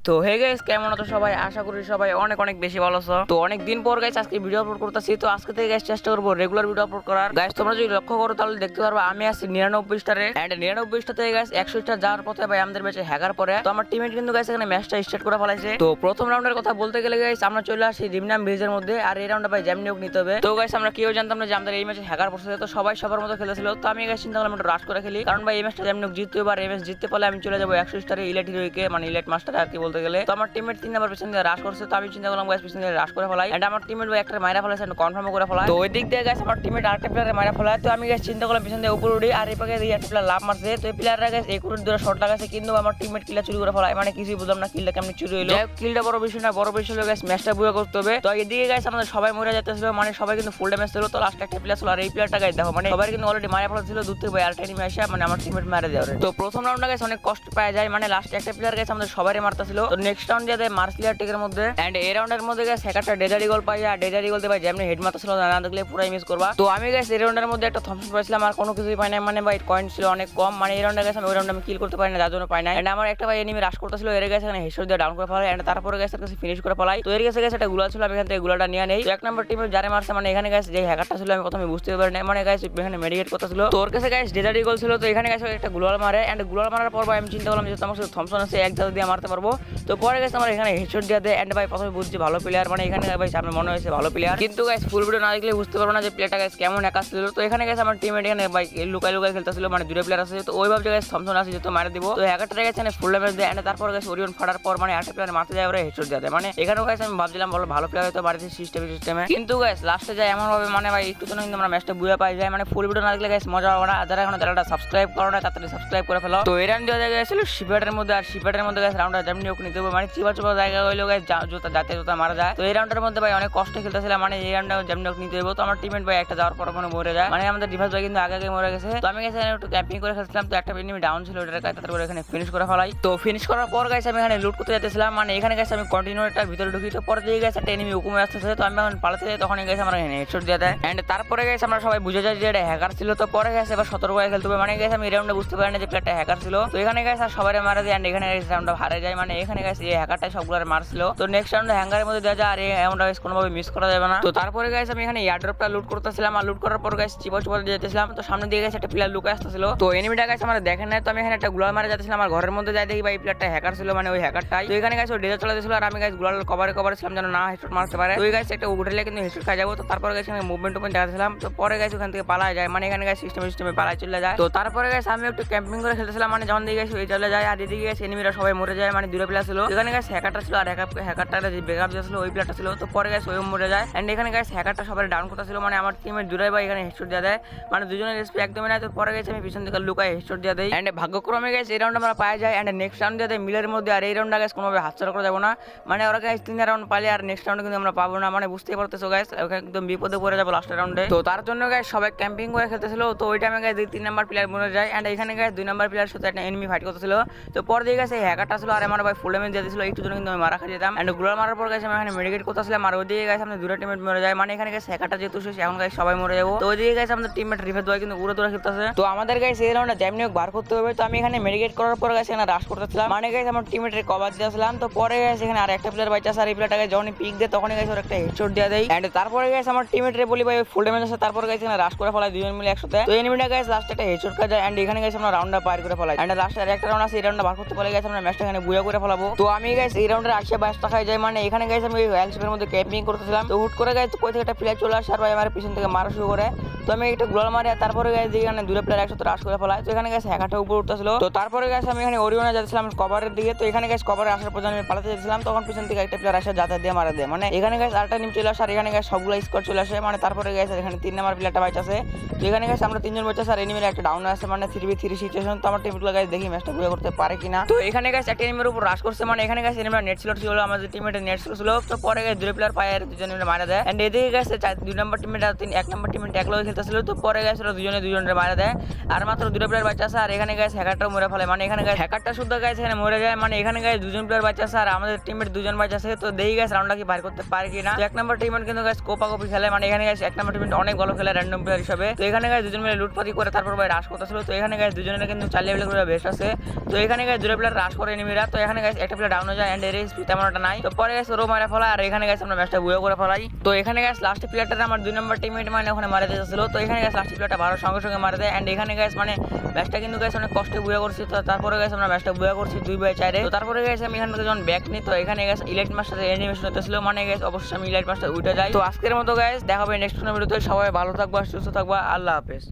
তো hey guys কেমন আছো সবাই? আশা করি সবাই অনেক অনেক বেশি ভালো আছো। তো অনেক দিন পর গাইস আজকে ভিডিও আপলোড করতেছি। তো আজকে থেকে গাইস চেষ্টা করব রেগুলার ভিডিও আপলোড করার। গাইস তোমরা যদি লক্ষ্য করো তাহলে দেখতে পারবে আমি আছি 99 স্টারে এন্ড 99 স্টার থেকে গাইস 100 স্টার যাওয়ার পথে ভাই আমাদের ম্যাচে হ্যাকার পরে। তো আমার টিমমেট কিন্তু গাইস এখানে ম্যাচটা স্টার্ট করে ফেলাইছে। তো প্রথম রাউন্ডের কথা বলতে গেলে গাইস আমরা চলে আসি রিমনাম ভিলেজের মধ্যে। আর এই রাউন্ডে ভাই যেমনি হোক নিতে হবে। তো গাইস আমরা কেউ জানতাম না যে আমাদের এই ম্যাচে হ্যাকার পড়ছে। তো সবাই সবার মতো খেলতেছিল। তো আমি গাইস চিন্তা করলাম একটু রাশ করে খেলি, কারণ ভাই এই ম্যাচটা যেমনি হোক জিততে হবে। আর এই ম্যাচ জিততে পারলে আমি চলে যাবো 100 স্টারে ইলাইট হিরোকে, মানে ইলাইট মাস্টার আর কি বলতে গেলে। তো আমার টিমমেট 3 নাম্বার পিছন দিয়ে রাশ করছে। তো আমি চিন্তা করলাম গাইস পিছন দিয়ে রাশ করে ফেলাই। এন্ড আমার টিমমেট ভাই একটা মাইরা ফেলাইছে, কনফার্ম করে ফেলাই। তো ওই দিক দিয়ে গাইস আমার টিমমেট আরেকটা প্লেয়ারে মাইরা ফেলায়। তো আমি গাইস চিন্তা করলাম পিছন দিয়ে উপরে উড়ি। আর এই পাকে দিয়ে একটা প্লেয়ার লাভ মারছে। তো এই প্লেয়াররা গাইস এই কুড়ির দূরে শট লাগাইছে, কিন্তু আমার টিমমেট কিলটা চুরি করে ফেলায়। মানে কিছুই বুঝলাম না কিলটা কেমনে চুরি হইলো। কিলটা বড় বিষয় না, বড় বিষয় হলো গাইস ম্যাচটা বুয়া করতে হবে। তো এদিকে গাইস আমাদের সবাই মরে যাইতেছিল, মানে সবাই কিন্তু ফুল ড্যামেজ ছিল। তো লাস্ট একটা প্লেয়ার ছিল, আর এই প্লেয়ারটা গাইস দেখো মানে সবাই কিন্তু অলরেডি মারা ফেলা ছিল। দূর থেকে ভাই আরেকটা এনিমি আসে মানে আমার টিমমেট মারা দেওয়ার। তো প্রথম রাউন্ডে গাইস অনেক কষ্ট পাওয়া যায়, মানে লাস্ট একটা প্লেয়ার গাইস আমাদের সবারই মারতেছিল। তো নেক্সট রাউন্ড দিয়ে মার্সলিয়ার টিকের মধ্যে এন্ড এই রাউন্ডের মধ্যে গাইস হ্যাকারটা ডেজারি গোল পাই। আর ডেজারি গোল ভাই যেমনি হেড মারতেছিল না দেখলে পুরাই মিস করবা। তো আমি গাইস এই রাউন্ডের মধ্যে একটা থমসন পাইছিলাম, আর কোনো কিছুই পাই নাই। মানে ভাই কয়েন ছিল অনেক কম, মানে এই রাউন্ডে গাইস আমি ওই রাউন্ডে আমি কিল করতে পারি না, যার জন্য পাই না। এন্ড আমার একটা ভাই এনিমি রাশ করতেছিল, এর গাইস এখানে হেডশট দিয়ে ডাউন করে ফেলাই। এন্ড তারপরে গাইস এর কাছে ফিনিশ করে ফেলাই। তো এর কাছে গাইস একটা গুলা ছিল, আমি এখান থেকে গুলাটা নিয়ে নেই। তো এক নাম্বার টিমে যারে মারছে মানে এখানে গাইস যে হ্যাকারটা ছিল আমি প্রথমে বুঝতে পারি না, মানে গাইস এখানে মেডিকেট করতেছিল। তো ওর কাছে গাইস ডেজারি গোল ছিল। তো এখানে গাইস একটা গুলাল মারে। এন্ড গুলাল মারার পর ভাই আমি চিন্তা করলাম যে আমার সাথে থমসন আছে, এক জায়গা দিয়ে মারতে পারবো। তো পরে গাইস আমার এখানে হেডশট দিয়ে দেয়। এন্ড ভাই প্রথমে বুঝছি ভালো প্লেয়ার, মানে এখানে ভাই সামনে মনে হয়েছে ভালো প্লেয়ার, কিন্তু গাইস ফুল ভিডিও না দেখলে বুঝতে পারবো না যে প্লেয়ারটা গাইস কেমন একা ছিল। তো এখানে গাইস আমার টিমমেট এখানে ভাই লুকাই লুকাই খেলতেছিল, মানে দুটো প্লেয়ার আছে। তো ওইভাবে গাইস থমসন আছে যেহেতু মারে দিব। তো হ্যাকারটা গাইস এখানে ফুল ড্যামেজ দেয়। এন্ড তারপর গাইস ওরিয়ন ফাটার পর মানে আরেকটা প্লেয়ার মারতে যায়, ওরা হেডশট দিয়ে দেয়। মানে এখানেও গাইস আমি ভাবছিলাম ভালো প্লেয়ার হয়তো মারতে সিস্টেমে, কিন্তু গাইস লাস্টে যায় এমন ভাবে মানে ভাই একটু জন্য কিন্তু আমরা ম্যাচটা বুঝে পাই যায়। মানে ফুল ভিডিও না দেখলে গাইস মজা হবে না। আর যারা এখন চ্যানেলটা সাবস্ক্রাইব করো না তাড়াতাড়ি সাবস্ক্রাইব করে ফেলো। তো এই রাউন্ড দেওয়া গেছিল শিপেটের মধ্যে। আর শিপেটের মধ্যে গাইস রাউন্ডটা যেমনি হোক নিতে হবে, মানে চিপা জায়গা হইলো গাইস জুতা যাতে জুতা মারা যায়। তো এই রাউন্ডের মধ্যে ভাই অনেক কষ্ট খেলতেছিলাম, মানে এই রাউন্ডটা যেমনি হোক নিতে হবে। তো আমার টিমমেট ভাই একটা যাওয়ার পর মানে মরে যায়, মানে আমাদের ডিফেন্স ভাই কিন্তু আগে মরে গেছে। তো আমি গাইস একটু ক্যাম্পিং করে খেলছিলাম। তো একটা এনিমি ডাউন ছিল, ওটার কাছে তারপর এখানে ফিনিশ করে ফেলাই। তো ফিনিশ করার পর গাইস আমি এখানে লুট করতে যাচ্ছিলাম, মানে এখানে গাইস আমি কন্টিনিউটার ভিতরে ঢুকি। তো পরে দিয়ে গেছে একটা এনিমি হুকুমে আসতেছে। তো আমি এখন পালাতে যাই, তখন গাইস আমরা এখানে হেডশট দিয়ে দেয়। এন্ড তারপরে গাইস আমরা সবাই বুঝে যাই যে এটা হ্যাকার ছিল। তো পরে গাইস এবার সতর্ক হয়ে খেলতে হবে, মানে গাইস আমি এই রাউন্ডে বুঝতে পারি না যে প্লেয়ারটা হ্যাকার ছিল। তো এখানে গাইস আর সবাই মারা দেয়। এন্ড এখানে গাইস রাউন্ডটা হারে যায়, মানে এখানে গাইস এই হ্যাকারটা সবগুলো মারছিল। তো নেক্সট রাউন্ডে হ্যাঙ্গারের মধ্যে দেওয়া যায়, আর এই রাউন্ডটা গাইস কোনোভাবে মিস করা যাবে না। তো তারপরে গাইস আমি এখানে এয়ারড্রপটা লুট করতেছিলাম। আর লুট করার পর গাইস চিপা যেতেছিলাম। তো সামনে দিয়ে গাইস একটা প্লেয়ার লুকায় আসতেছিল। তো এনিমিটা গাইস আমরা দেখেন নাই। তো আমি এখানে একটা গুলাল মারা যাচ্ছিলাম, আর ঘরের মধ্যে যাই দেখি ভাই প্লেয়ারটা হ্যাকার ছিল, মানে ওই হ্যাকারটাই। তো এখানে গাইস ও ডেজার চলে দিয়েছিল, আর আমি গাইস গুলাল কভারে ছিলাম যেন না হেডশট মারতে পারে। তো এই গাইস একটা উঠলে কিন্তু হেডশট খাই যাবো। তো তারপরে গাইস আমি মুভমেন্ট দেখাচ্ছিলাম। তো পরে গাইস ওখান থেকে পালা যায়, মানে এখানে গাইস সিস্টেমে পালাই চলে যায়। তো তারপরে গাইস আমি একটু ক্যাম্পিং করে খেলতেছিলাম, মানে যখন দিয়ে গাইস ওই চলে যায়। আর এদিকে গাইস এনিমিরা সবাই মরে যায়, মানে দুটো প্লেয়ার ছিল। এখানে গাইস হ্যাকারটা ছিল, আর হ্যাকারটা যে ব্যাকআপ দিয়েছিল ওই প্লেয়ারটা ছিল। তো পরে গাইস ওই মরে যায়। এন্ড এখানে গাইস হ্যাকারটা সবাই ডাউন করতেছিল, মানে আমার টিমের দুরাই ভাই এখানে হেডশট দিয়ে দেয়, মানে দুজনের রেসপি একদমই নাই। তো পরে গাইস আমি পিছন থেকে লুকাই হেডশট দিয়ে দেই। এন্ড ভাগ্যক্রমে গাইস এই রাউন্ড আমরা পাই যায়। এন্ড নেক্সট রাউন্ড দিয়ে দেয় মিলের মধ্যে। আর এই রাউন্ডটা গাইস কোনোভাবে হাতছাড়া করা যাবে না, মানে ওরা গাইস 3 রাউন্ড পালে আর নেক্সট রাউন্ডে কিন্তু আমরা পাবো না, মানে বুঝতেই পারতেছো গাইস একদম বিপদে পড়ে যাবো লাস্ট রাউন্ডে। তো তার জন্য গাইস সবাই ক্যাম্পিং করে খেলতেছিল। তো ওই টাইমে গাইস 3 নাম্বার প্লেয়ার মরে যায়। এন্ড এখানে গাইস 2 নাম্বার প্লেয়ার সাথে একটা এনিমি ফাইট করতেছিল। তো পরে দিয়ে গাইস এই হ্যাকারটা ছিল, আর আমার ভাই ফুল ড্যামেজ দিয়ে দিয়েছিল। একটু জন্য কিন্তু আমি মারা খাই যেতাম। এন্ড গুলার মারার পর গাইস আমি এখানে মেডিকেট করতেছিলাম। আর ওইদিকে গাইস আমাদের দুটো টিমমেট মরে যায়, মানে এখানে গাইস হ্যাকারটা যেহেতু শেষ এখন গাইস সবাই মরে যাবো। তো ওইদিকে গাইস আমাদের টিমমেট রিফেদ ভাই কিন্তু উড়ে দৌড়ে খেলতেছে। তো আমাদের গাইস এই রাউন্ডে যেমনি হোক বার করতে হবে। তো আমি এখানে মেডিকেট করার পর গাইস এখানে রাশ করতেছিলাম, মানে গাইস আমার টিমমেটের কভার দিয়েছিলাম। তো পরে গাইস এখানে আর একটা প্লেয়ার বাইচা, আর এই প্লেয়ারটাকে যখনই পিক দেয় তখনই গাইস ওর একটা হেডশট দিয়ে দেয়। এন্ড তারপরে গাইস আমার টিমমেটরে বলি ভাই ফুল ড্যামেজ আছে। তারপর গাইস এখানে রাশ করে ফেলাই দুজন মিলে একসাথে। তো এনিমিটা গাইস লাস্ট একটা হেডশট খায় যায়। এন্ড এখানে গাইস আমরা রাউন্ডটা পার করে ফেলাই। এন্ড লাস্ট আর একটা রাউন্ড আছে, এই রাউন্ডটা বার করতে পারলে গাইস আমরা ম্যাচটা এখানে বুয়া করে ফেলাবো। তো আমি গাইস এই রাউন্ডে 80 টাকা যায়, মানে এখানে গাইস আমি ওই মধ্যে ক্যাম্পিং করতেছিলাম। তো হুট করে গাইস কই থেকে একটা প্লেয়ার চলে আসে, আর ভাই আমার পিছন থেকে মারা শুরু করে। তো আমি একটা গোল মারি, আর তারপরে গাইস এখানে দুটো প্লেয়ার একসাথে রাশ করে ফেলাই। তো এখানে গাইস হ্যাকারটা উপরে উঠতেছিল। তো তারপরে গাইস আমি এখানে ওরিয়নে যাচ্ছিলাম কভারের দিকে। তো এখানে গাইস কভারে আসার পর আমি পালাতে যাচ্ছিলাম, তখন পিছন থেকে একটা প্লেয়ার আসে যাতা দিয়ে মারা দেয়, মানে এখানে গাইস আরেকটা টিম চলে আসে। আর এখানে গাইস সবগুলো স্কোর চলে আসে, মানে তারপরে গাইস এখানে 3 নাম্বার প্লেয়ারটা বাইচ আছে। তো এখানে গাইস আমরা 3 জন বাইচ আছে, আর এনিমির একটা ডাউন আছে, মানে 3v3 সিচুয়েশন। তো আমার টিমগুলো গাইস দেখি ম্যাচটা বুয়া করতে পারে কিনা। তো এখানে গাইস একটা এনিমির উপর রাশ করছে, মানে এখানে গাইস এনিমির নেট স্লট ছিল, আমাদের টিমমেটের নেট স্লট ছিল। তো পরে গাইস দুটো প্লেয়ার পায় আর দুজন মিলে মারা দেয়। এন্ড এদিকে গাইস 2 নাম্বার টিমমেট আর 1 নাম্বার টিমমেট একলা হয়ে খেলতেছিল। তো পরে গাইস ওরা দুজনের মারা দেয় আর মাত্র দুটো প্লেয়ার বাচ্চা আছে। আর এখানে গাইস হ্যাকারটাও মরে ফেলে, মানে এখানে গাইস হ্যাকারটা শুদ্ধ গাইস এখানে মরে যায়। মানে এখানে গাইস দুজন প্লেয়ার বাচ্চা আছে আর আমাদের টিমের দুজন বাচ্চা আছে। তো দেখি গাইস রাউন্ডটা কি বাইর করতে পারে কিনা। এক নম্বর টিমের কিন্তু গাইস কোপাকপি খেলে, মানে এখানে গাইস এক নম্বর টিম অনেক ভালো খেলে র্যান্ডম প্লেয়ার হিসেবে। তো এখানে গাইস দুজন মিলে লুটপাতি করে তারপর ভাই রাশ করতেছিল। তো এখানে গাইস দুজনের কিন্তু 4 লেভেল করে বেস্ট আছে। তো এখানে গাইস দুটো প্লেয়ার রাশ করে এনিমিরা। তো এখানে গাইস একটা প্লেয়ার ডাউন হয়ে যায় এন্ড এর এসপি তেমন একটা নাই। তো পরে গাইস ওরও মারা ফেলা আর এখানে গাইস আমরা ম্যাচটা বুয়া করে ফেলাই। তো এখানে গাইস লাস্ট প্লেয়ারটা আমার 2 নম্বর টিমমেট মানে ওখানে মারা দিয়েছিল। তো এখানে গাইস লাস্ট প্লেয়ারটা ভালো সঙ্গে সঙ্গে মারা দেয় এন্ড এখানে গাইস মানে ম্যাচটা কিন্তু গাইস অনেক কষ্টে বুয়া করছি। তো তারপরে গাইস আমরা ম্যাচটা বুয়া করছি 2/4। তো তারপরে গাইস আমি এখান থেকে যখন ব্যাক নিই তো এখানে গাইস ইলাইট মাস্টার অ্যানিমেশন হতেছিল, মানে গাইস অবশ্যই আমি ইলাইট মাস্টার উঠে যাই। তো আজকের মতো গাইস দেখা হবে নেক্সট কোনো ভিডিওতে। সবাই ভালো থাকবা, সুস্থ থাকবা, আল্লাহ হাফেজ।